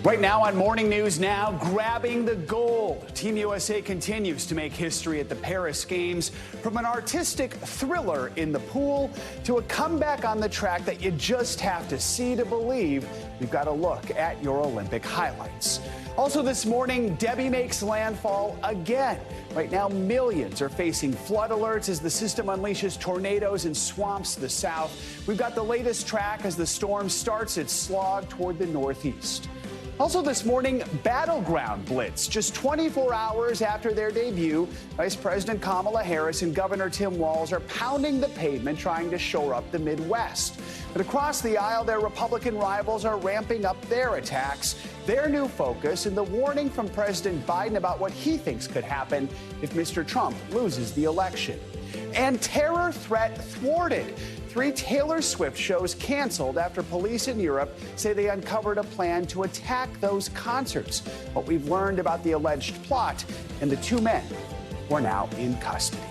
Right now on Morning News Now, grabbing the gold. Team USA continues to make history at the Paris Games. From an artistic thriller in the pool to a comeback on the track that you just have to see to believe, we've got a look at your Olympic highlights. Also this morning, Debbie makes landfall again. Right now, millions are facing flood alerts as the system unleashes tornadoes and swamps to the south. We've got the latest track as the storm starts its slog toward the northeast. Also this morning, Battleground Blitz. Just 24 hours after their debut, Vice President Kamala Harris and Governor Tim Walz are pounding the pavement trying to shore up the Midwest. But across the aisle, their Republican rivals are ramping up their attacks, their new focus, and the warning from President Biden about what he thinks could happen if Mr. Trump loses the election. And terror threat thwarted. 3 Taylor Swift shows canceled after police in Europe say they uncovered a plan to attack those concerts. What we've learned about the alleged plot and the 2 men who are now in custody.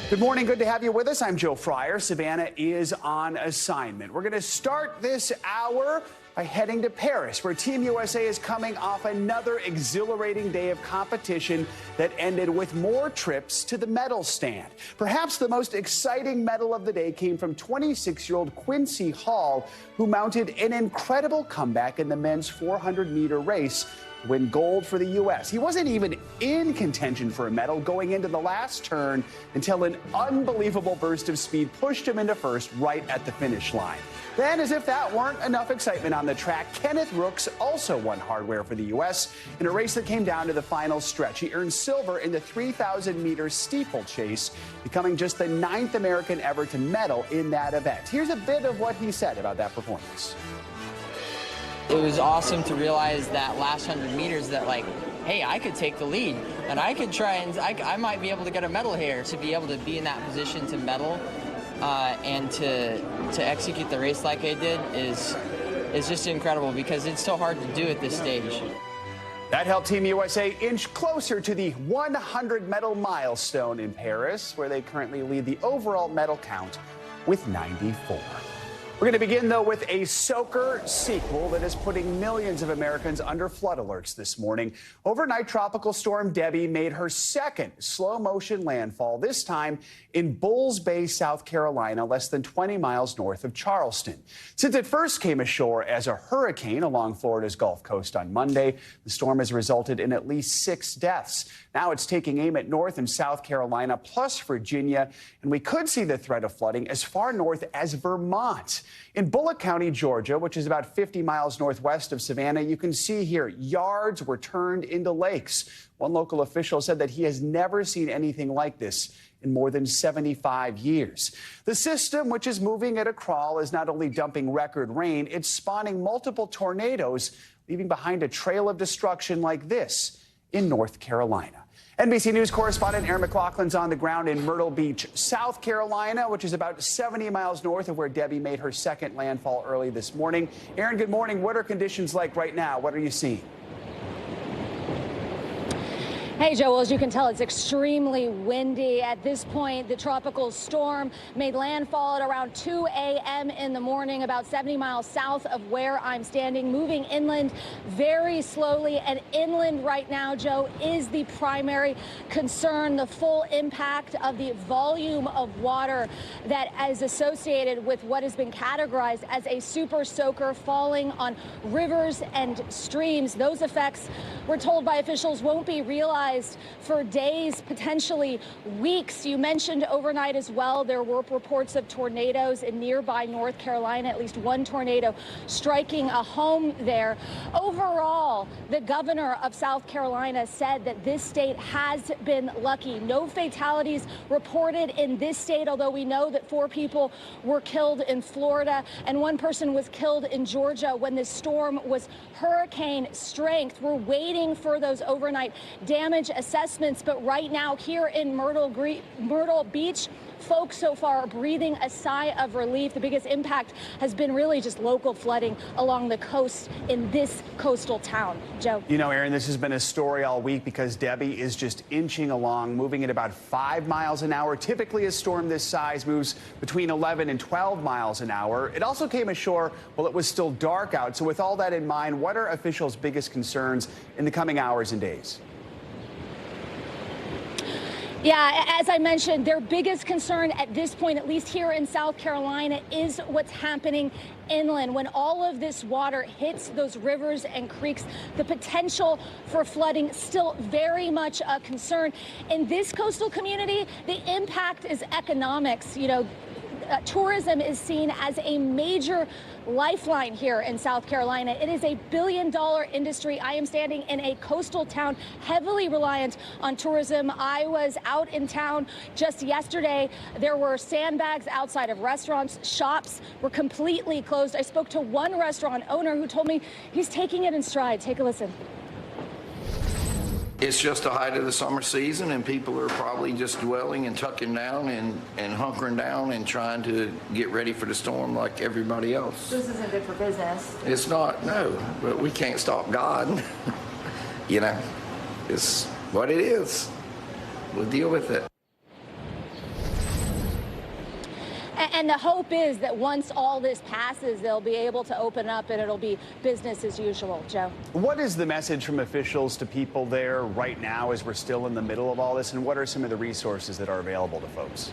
Good morning. Good to have you with us. I'm Joe Fryer. Savannah is on assignment. We're going to start this hour by heading to Paris, where Team USA is coming off another exhilarating day of competition that ended with more trips to the medal stand. Perhaps the most exciting medal of the day came from 26-year-old Quincy Hall, who mounted an incredible comeback in the men's 400-meter race to win gold for the U.S. He wasn't even in contention for a medal going into the last turn until an unbelievable burst of speed pushed him into first right at the finish line. Then, as if that weren't enough excitement on the track, Kenneth Rooks also won hardware for the U.S. in a race that came down to the final stretch. He earned silver in the 3,000-meter steeplechase, becoming just the 9th American ever to medal in that event. Here's a bit of what he said about that performance. It was awesome to realize that last 100 meters that, like, hey, I could take the lead, and I could try and I might be able to get a medal here. To be able to be in that position to medal and to execute the race like I did is just incredible, because it's so hard to do at this stage. That helped Team USA inch closer to the 100 medal milestone in Paris, where they currently lead the overall medal count with 94. We're going to begin, though, with a soaker sequel that is putting millions of Americans under flood alerts this morning. Overnight, Tropical Storm Debby made her second slow-motion landfall, this time in Bulls Bay, South Carolina, less than 20 miles north of Charleston. Since it first came ashore as a hurricane along Florida's Gulf Coast on Monday, the storm has resulted in at least 6 deaths. Now it's taking aim at North and South Carolina, plus Virginia, and we could see the threat of flooding as far north as Vermont. In Bullock County, Georgia, which is about 50 miles northwest of Savannah, you can see here yards were turned into lakes. One local official said that he has never seen anything like this in more than 75 years. The system, which is moving at a crawl, is not only dumping record rain, it's spawning multiple tornadoes, leaving behind a trail of destruction like this in North Carolina. NBC News correspondent Aaron McLaughlin's on the ground in Myrtle Beach, South Carolina, which is about 70 miles north of where Debbie made her second landfall early this morning. Aaron, good morning. What are conditions like right now? What are you seeing? Hey, Joe, well, as you can tell, it's extremely windy. At this point, the tropical storm made landfall at around 2 a.m. in the morning, about 70 miles south of where I'm standing, moving inland very slowly. And inland right now, Joe, is the primary concern, the full impact of the volume of water that is associated with what has been categorized as a super soaker falling on rivers and streams. Those effects, we're told by officials, won't be realized for days, potentially weeks. You mentioned overnight as well, there were reports of tornadoes in nearby North Carolina, at least one tornado striking a home there. Overall, the governor of South Carolina said that this state has been lucky. No fatalities reported in this state, although we know that 4 people were killed in Florida and 1 person was killed in Georgia when this storm was hurricane strength. We're waiting for those overnight damage damage assessments, but right now here in Myrtle Beach, folks so far are breathing a sigh of relief. The biggest impact has been really just local flooding along the coast in this coastal town. Joe. You know, Aaron, this has been a story all week because Debbie is just inching along, moving at about 5 miles an hour. Typically, a storm this size moves between 11 and 12 miles an hour. It also came ashore while it was still dark out. So with all that in mind, what are officials' biggest concerns in the coming hours and days? Yeah, as I mentioned, their biggest concern at this point, at least here in South Carolina, is what's happening inland. When all of this water hits those rivers and creeks, the potential for flooding still very much a concern. In this coastal community, the impact is economics. You know, tourism is seen as a major lifeline here in South Carolina. It is a billion-dollar industry. I am standing in a coastal town heavily reliant on tourism. I was out in town just yesterday. There were sandbags outside of restaurants. Shops were completely closed. I spoke to one restaurant owner who told me he's taking it in stride. Take a listen. It's just the height of the summer season, and people are probably just dwelling and tucking down and hunkering down and trying to get ready for the storm like everybody else. This isn't good for business. It's not, no, but we can't stop God. You know, it's what it is. We'll deal with it. And the hope is that once all this passes, they'll be able to open up and it'll be business as usual. Joe. What is the message from officials to people there right now as we're still in the middle of all this? And what are some of the resources that are available to folks?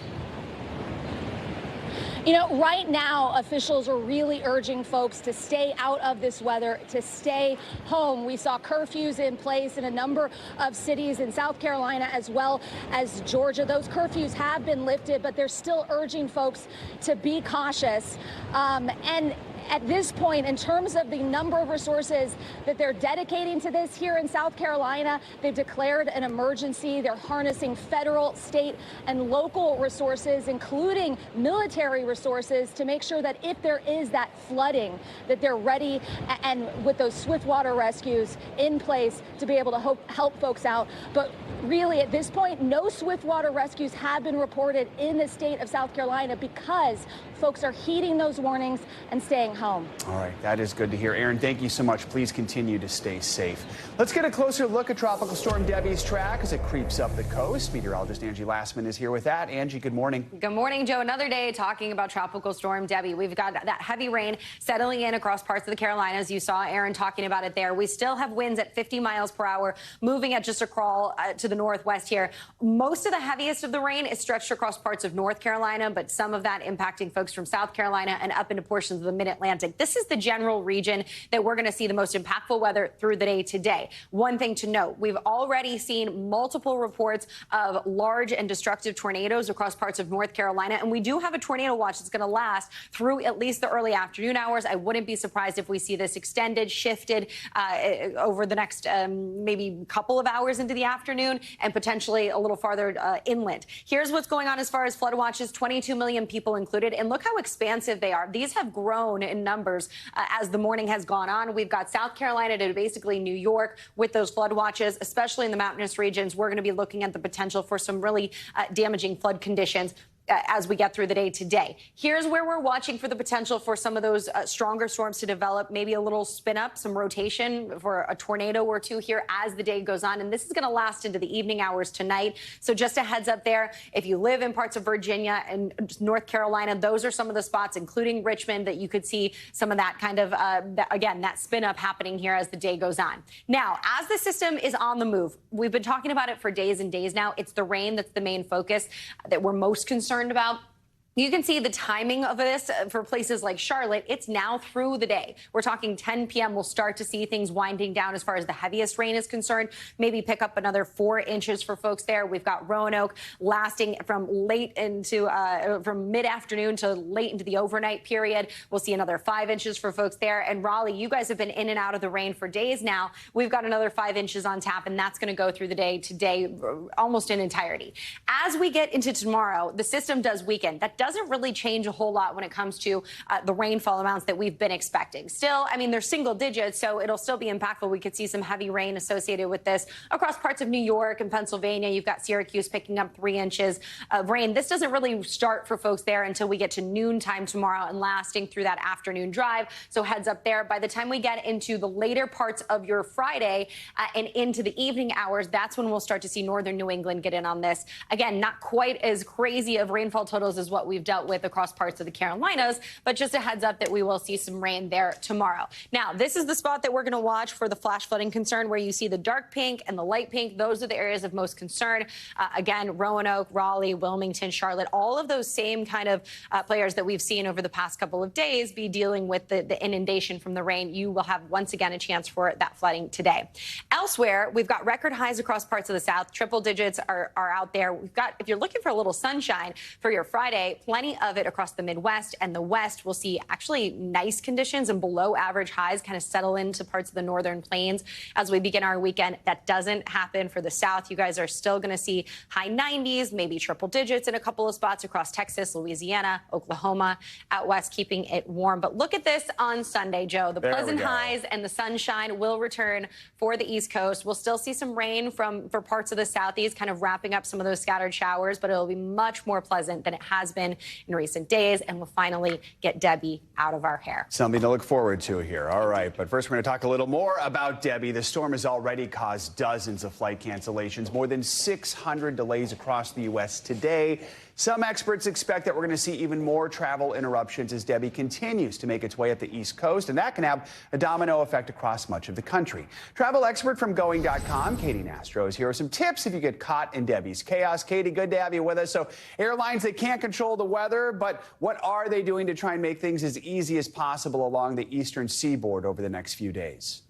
You know, right now, officials are really urging folks to stay out of this weather, to stay home. We saw curfews in place in a number of cities in South Carolina as well as Georgia. Those curfews have been lifted, but they're still urging folks to be cautious. And at this point, in terms of the number of resources that they're dedicating to this here in South Carolina, they've declared an emergency. They're harnessing federal, state, and local resources, including military resources, to make sure that if there is that flooding, that they're ready and with those swift water rescues in place to be able to help folks out. But really, at this point, no swift water rescues have been reported in the state of South Carolina because folks are heeding those warnings and staying home. All right, that is good to hear. Aaron, thank you so much. Please continue to stay safe. Let's get a closer look at Tropical Storm Debbie's track as it creeps up the coast. Meteorologist Angie Lassman is here with that. Angie, good morning. Good morning, Joe. Another day talking about Tropical Storm Debbie. We've got that heavy rain settling in across parts of the Carolinas. You saw Aaron talking about it there. We still have winds at 50 miles per hour, moving at just a crawl to the northwest here. Most of the heaviest of the rain is stretched across parts of North Carolina, but some of that impacting folks from South Carolina and up into portions of the mid-Atlantic. This is the general region that we're going to see the most impactful weather through the day today. One thing to note, we've already seen multiple reports of large and destructive tornadoes across parts of North Carolina, and we do have a tornado watch that's going to last through at least the early afternoon hours. I wouldn't be surprised if we see this extended, shifted over the next maybe couple of hours into the afternoon and potentially a little farther inland. Here's what's going on as far as flood watches, 22 million people included, and look how expansive they are. These have grown in numbers as the morning has gone on. We've got South Carolina to basically New York with those flood watches, especially in the mountainous regions. We're going to be looking at the potential for some really damaging flood conditions as we get through the day today. Here's where we're watching for the potential for some of those stronger storms to develop, maybe a little spin up, some rotation for a tornado or two here as the day goes on. And this is going to last into the evening hours tonight. So just a heads up there, if you live in parts of Virginia and North Carolina, those are some of the spots, including Richmond, that you could see some of that kind of, again, that spin up happening here as the day goes on. Now, as the system is on the move, we've been talking about it for days and days now. It's the rain that's the main focus that we're most concerned about. You can see the timing of this for places like Charlotte. It's now through the day. We're talking 10 p.m. We'll start to see things winding down as far as the heaviest rain is concerned. Maybe pick up another 4 inches for folks there. We've got Roanoke lasting from late into from mid-afternoon to late into the overnight period. We'll see another 5 inches for folks there. And Raleigh, you guys have been in and out of the rain for days now. We've got another 5 inches on tap, and that's going to go through the day today almost in entirety. As we get into tomorrow, the system does weaken. That doesn't really change a whole lot when it comes to the rainfall amounts that we've been expecting. Still, I mean, they're single digits, so it'll still be impactful. We could see some heavy rain associated with this across parts of New York and Pennsylvania. You've got Syracuse picking up 3 inches of rain. This doesn't really start for folks there until we get to noontime tomorrow and lasting through that afternoon drive. So heads up there. By the time we get into the later parts of your Friday and into the evening hours, that's when we'll start to see northern New England get in on this. Again, not quite as crazy of rainfall totals as what we've dealt with across parts of the Carolinas, but just a heads up that we will see some rain there tomorrow. Now, this is the spot that we're going to watch for the flash flooding concern, where you see the dark pink and the light pink. Those are the areas of most concern. Again, Roanoke, Raleigh, Wilmington, Charlotte, all of those same kind of players that we've seen over the past couple of days be dealing with the inundation from the rain. You will have once again a chance for that flooding today. Elsewhere, we've got record highs across parts of the South. Triple digits are out there. We've got, if you're looking for a little sunshine for your Friday, plenty of it across the Midwest and the West. We'll see actually nice conditions and below average highs kind of settle into parts of the northern plains as we begin our weekend. That doesn't happen for the South. You guys are still going to see high 90s, maybe triple digits in a couple of spots across Texas, Louisiana, Oklahoma, out west, keeping it warm. But look at this on Sunday, Joe. The pleasant highs and the sunshine will return for the East Coast. We'll still see some rain for parts of the Southeast, kind of wrapping up some of those scattered showers, but it'll be much more pleasant than it has been in recent days, and we'll finally get Debbie out of our hair. Something to look forward to here. All right, but first we're going to talk a little more about Debbie. The storm has already caused dozens of flight cancellations, more than 600 delays across the U.S. today. Some experts expect that we're going to see even more travel interruptions as Debbie continues to make its way up the East Coast, and that can have a domino effect across much of the country. Travel expert from Going.com, Katie Nastro, is here with some tips if you get caught in Debbie's chaos. Katie, good to have you with us. So airlines, they can't control the weather, but what are they doing to try and make things as easy as possible along the eastern seaboard over the next few days?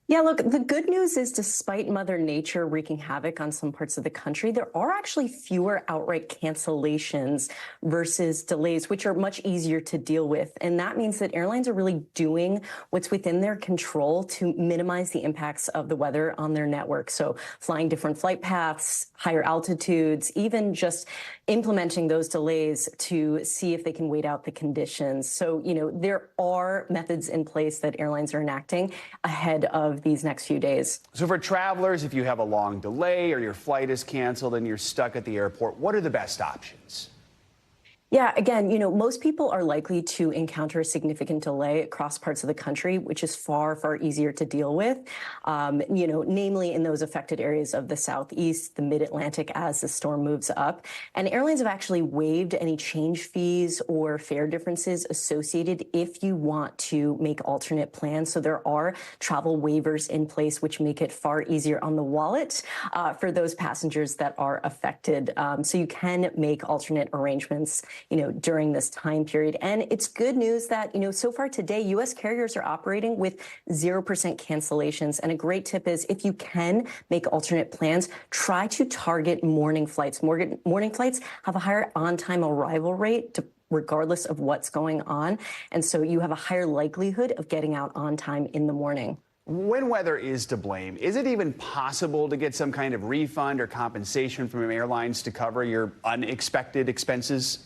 Yeah, look, the good news is despite Mother Nature wreaking havoc on some parts of the country, there are actually fewer outright cancellations versus delays, which are much easier to deal with. And that means that airlines are really doing what's within their control to minimize the impacts of the weather on their network. So flying different flight paths, higher altitudes, even just implementing those delays to see if they can wait out the conditions. So, you know, there are methods in place that airlines are enacting ahead of these next few days. So for travelers, if you have a long delay or your flight is canceled and you're stuck at the airport, what are the best options? Yeah, again, you know, most people are likely to encounter a significant delay across parts of the country, which is far, far easier to deal with, you know, namely in those affected areas of the Southeast, the Mid-Atlantic as the storm moves up. And airlines have actually waived any change fees or fare differences associated if you want to make alternate plans. So there are travel waivers in place, which make it far easier on the wallet for those passengers that are affected. So you can make alternate arrangements, you know, during this time period. And it's good news that, you know, so far today, U.S. carriers are operating with 0% cancellations. And a great tip is if you can make alternate plans, try to target morning flights. Morning flights have a higher on-time arrival rate regardless of what's going on. And so you have a higher likelihood of getting out on time in the morning. When weather is to blame, is it even possible to get some kind of refund or compensation from airlines to cover your unexpected expenses?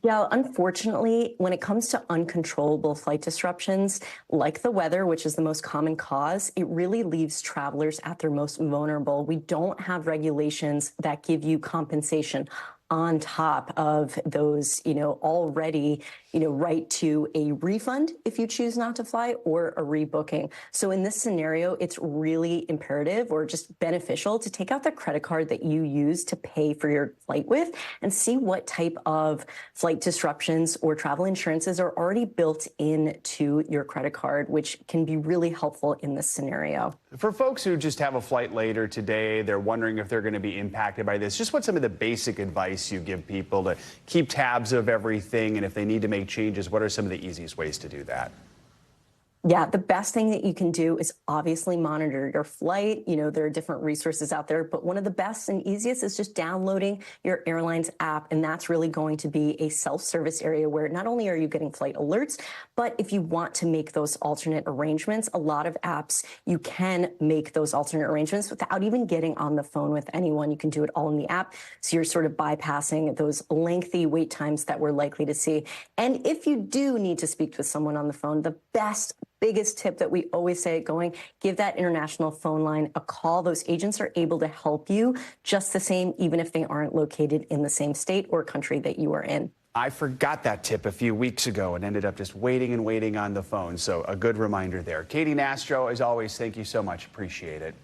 Yeah, unfortunately, when it comes to uncontrollable flight disruptions, like the weather, which is the most common cause, it really leaves travelers at their most vulnerable. We don't have regulations that give you compensation on top of those, you know, already, you know, right to a refund if you choose not to fly or a rebooking. So in this scenario, it's really imperative or just beneficial to take out the credit card that you use to pay for your flight with and see what type of flight disruptions or travel insurances are already built into your credit card, which can be really helpful in this scenario. For folks who just have a flight later today, they're wondering if they're going to be impacted by this. Just what's some of the basic advice you give people to keep tabs of everything, and if they need to make changes, what are some of the easiest ways to do that? Yeah, the best thing that you can do is obviously monitor your flight. There are different resources out there, but one of the best and easiest is just downloading your airline's app. And that's really going to be a self-service area where not only are you getting flight alerts, but if you want to make those alternate arrangements, a lot of apps, you can make those alternate arrangements without even getting on the phone with anyone. You can do it all in the app. So you're sort of bypassing those lengthy wait times that we're likely to see. And if you do need to speak with someone on the phone, the biggest tip that we always say at Going, give that international phone line a call. Those agents are able to help you just the same, even if they aren't located in the same state or country that you are in. I forgot that tip a few weeks ago and ended up just waiting and waiting on the phone. So a good reminder there. Katie Nastro, as always, thank you so much. Appreciate it.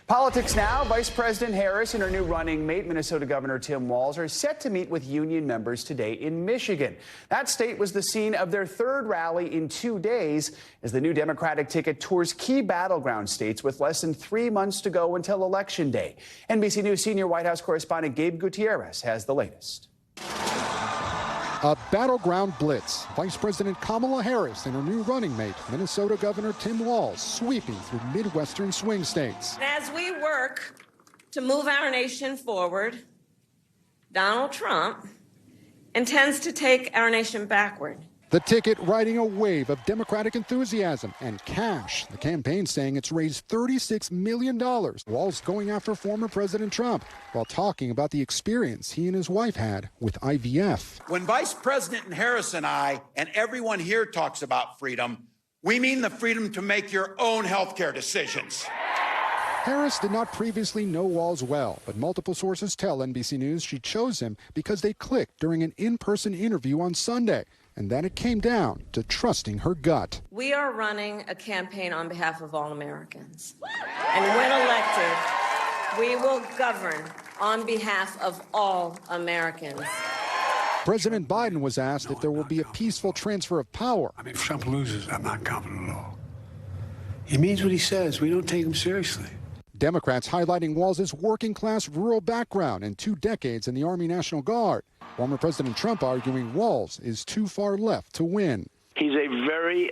Politics now. Vice President Harris and her new running mate, Minnesota Governor Tim Walz, are set to meet with union members today in Michigan. That state was the scene of their third rally in 2 days as the new Democratic ticket tours key battleground states with less than 3 months to go until Election Day. NBC News senior White House correspondent Gabe Gutierrez has the latest. A battleground blitz. Vice President Kamala Harris and her new running mate, Minnesota Governor Tim Walz, sweeping through Midwestern swing states. As we work to move our nation forward, Donald Trump intends to take our nation backward. The ticket riding a wave of Democratic enthusiasm and cash. The campaign saying it's raised $36 million. Walz going after former President Trump while talking about the experience he and his wife had with IVF. When Vice President Harris and I and everyone here talks about freedom, we mean the freedom to make your own health care decisions. Harris did not previously know Walz well, but multiple sources tell NBC News she chose him because they clicked during an in-person interview on Sunday, and that it came down to trusting her gut. We are running a campaign on behalf of all Americans. And when elected, we will govern on behalf of all Americans. President Biden was asked if there will be a peaceful transfer of power. If Trump loses, I'm not confident at all. He means what he says. We don't take him seriously. Democrats highlighting Walz's working-class rural background and 2 decades in the Army National Guard. Former President Trump arguing Walz is too far left to win. He's a very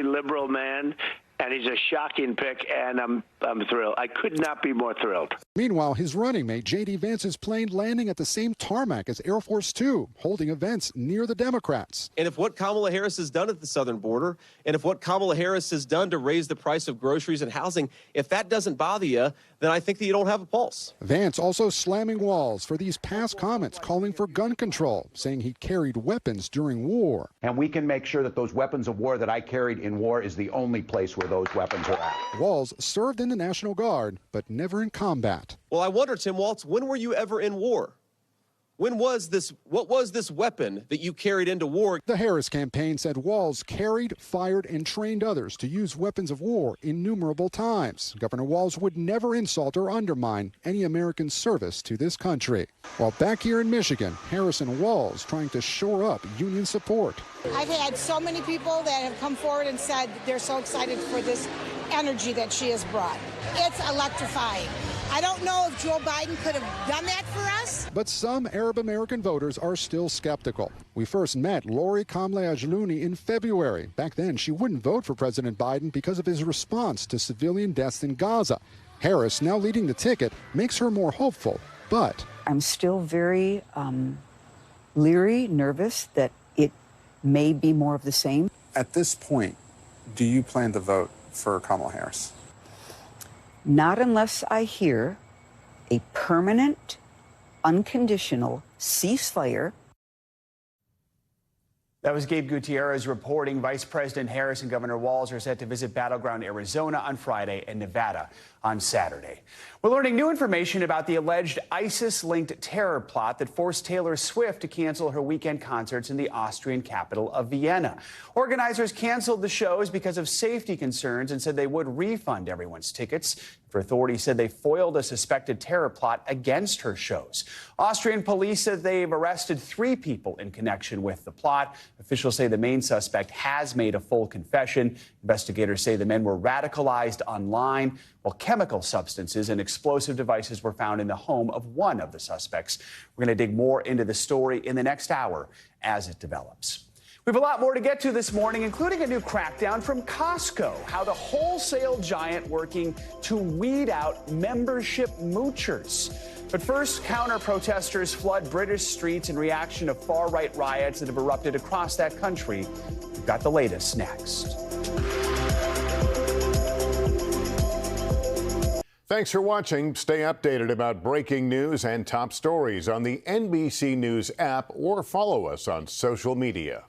liberal man, and he's a shocking pick, and I'm thrilled. I could not be more thrilled. Meanwhile, his running mate, J.D. Vance's plane landing at the same tarmac as Air Force Two, holding events near the Democrats. And if what Kamala Harris has done at the southern border, and if what Kamala Harris has done to raise the price of groceries and housing, if that doesn't bother you, then I think that you don't have a pulse. Vance also slamming Walz for these past comments calling for gun control, saying he carried weapons during war. And we can make sure that those weapons of war that I carried in war is the only place where those weapons are at. Walz served in the National Guard, but never in combat. Well, I wonder, Tim Walz, when were you ever in war? What was this weapon that you carried into war? The Harris campaign said Walz carried, fired, and trained others to use weapons of war innumerable times. Governor Walz would never insult or undermine any American service to this country. While back here in Michigan, Harris and Walz trying to shore up union support. I've had so many people that have come forward and said they're so excited for this energy that she has brought. It's electrifying. I don't know if Joe Biden could have done that for us. But some Arab American voters are still skeptical. We first met Lori Kamle-Ajlouni in February. Back then, she wouldn't vote for President Biden because of his response to civilian deaths in Gaza. Harris, now leading the ticket, makes her more hopeful, but I'm still very leery, nervous that it may be more of the same. At this point, do you plan to vote for Kamala Harris? Not unless I hear a permanent, unconditional ceasefire. That was Gabe Gutierrez reporting. Vice President Harris and Governor Walz are set to visit battleground Arizona on Friday and Nevada on Saturday. We're learning new information about the alleged ISIS-linked terror plot that forced Taylor Swift to cancel her weekend concerts in the Austrian capital of Vienna. Organizers canceled the shows because of safety concerns and said they would refund everyone's tickets. Authorities said they foiled a suspected terror plot against her shows. Austrian police said they've arrested 3 people in connection with the plot. Officials say the main suspect has made a full confession. Investigators say the men were radicalized online, while chemical substances and explosive devices were found in the home of one of the suspects. We're going to dig more into the story in the next hour as it develops. We have a lot more to get to this morning, including a new crackdown from Costco, how the wholesale giant working to weed out membership moochers. But first, counter-protesters flood British streets in reaction to far-right riots that have erupted across that country. We've got the latest next. Thanks for watching. Stay updated about breaking news and top stories on the NBC News app or follow us on social media.